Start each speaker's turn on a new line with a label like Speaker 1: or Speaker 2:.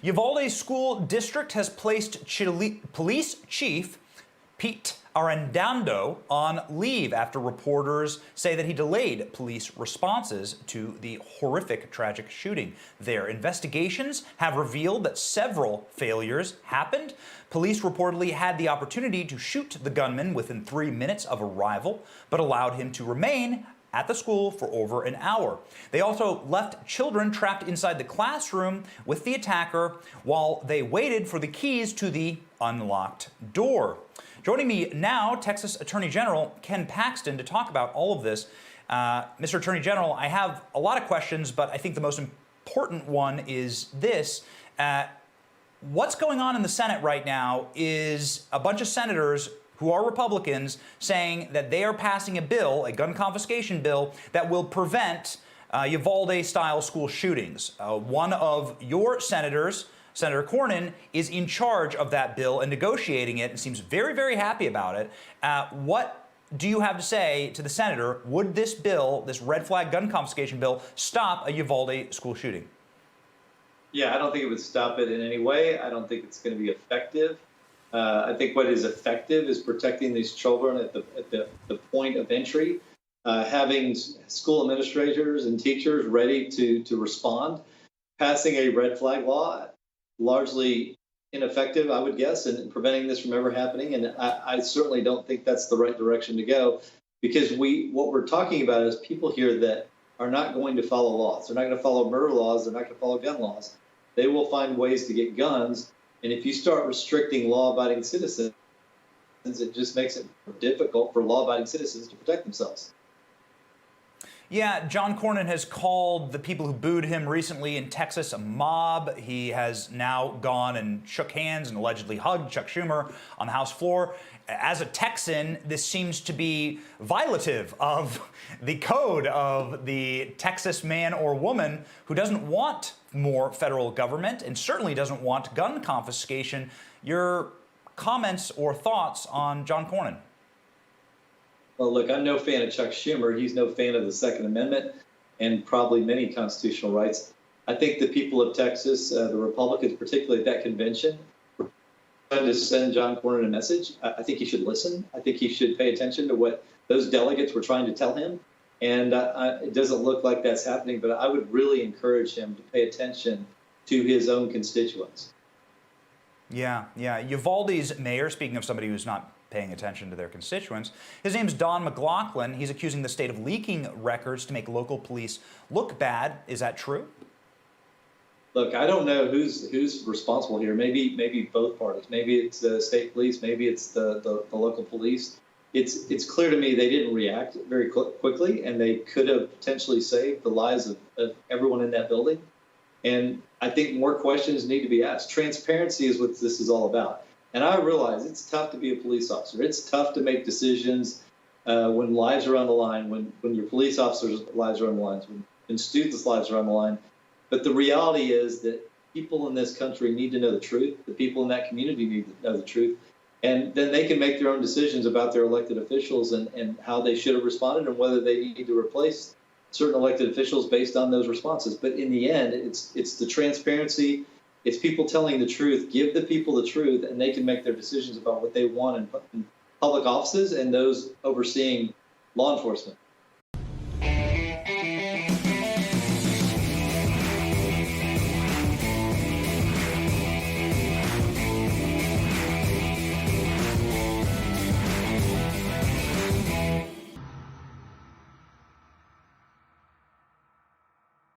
Speaker 1: Uvalde School District has placed Police Chief Pete Arredondo on leave after reporters say that he delayed police responses to the horrific tragic shooting. Their investigations have revealed that several failures happened. Police reportedly had the opportunity to shoot the gunman within 3 minutes of arrival, but allowed him to remain at the school for over an hour. They also left children trapped inside the classroom with the attacker while they waited for the keys to the unlocked door. Joining me now, Texas Attorney General Ken Paxton, to talk about all of this. Mr. Attorney General, I have a lot of questions, but I think the most important one is this. What's going on in the Senate right now is a bunch of senators who are Republicans saying that they are passing a bill, a gun confiscation bill, that will prevent Uvalde-style school shootings. One of your senators, Senator Cornyn, is in charge of that bill and negotiating it and seems very, very happy about it. What do you have to say to the senator? Would this bill, this red flag gun confiscation bill, stop a Uvalde school shooting?
Speaker 2: Yeah, I don't think it would stop it in any way. I don't think it's going to be effective. I think what is effective is protecting these children at the point of entry, having school administrators and teachers ready to respond. Passing a red flag law, largely ineffective, I would guess, in preventing this from ever happening. And I certainly don't think that's the right direction to go, because what we're talking about is people here that are not going to follow laws. They're not going to follow murder laws. They're not going to follow gun laws. They will find ways to get guns. And if you start restricting law-abiding citizens, it just makes it difficult for law-abiding citizens to protect themselves.
Speaker 1: Yeah, John Cornyn has called the people who booed him recently in Texas a mob. He has now gone and shook hands and allegedly hugged Chuck Schumer on the House floor. As a Texan, this seems to be violative of the code of the Texas man or woman who doesn't want more federal government and certainly doesn't want gun confiscation. Your comments or thoughts on John Cornyn?
Speaker 2: Well, look, I'm no fan of Chuck Schumer. He's no fan of the Second Amendment and probably many constitutional rights. I think the people of Texas, the Republicans, particularly at that convention, were trying to send John Cornyn a message. I think he should listen. I think he should pay attention to what those delegates were trying to tell him. And it doesn't look like that's happening, but I would really encourage him to pay attention to his own constituents.
Speaker 1: Yeah. Uvalde's mayor, speaking of somebody who's not paying attention to their constituents, his name's Don McLaughlin. He's accusing the state of leaking records to make local police look bad. Is that true?
Speaker 2: Look, I don't know who's responsible here. Maybe both parties. Maybe it's the state police. Maybe it's the local police. It's clear to me they didn't react very quickly, and they could have potentially saved the lives of everyone in that building. And I think more questions need to be asked. Transparency is what this is all about. And I realize it's tough to be a police officer. It's tough to make decisions when lives are on the line, when your police officers' lives are on the line, when students' lives are on the line. But the reality is that people in this country need to know the truth. The people in that community need to know the truth. And then they can make their own decisions about their elected officials and how they should have responded and whether they need to replace certain elected officials based on those responses. But in the end, it's the transparency. It's people telling the truth. Give the people the truth, and they can make their decisions about what they want in public offices and those overseeing law enforcement.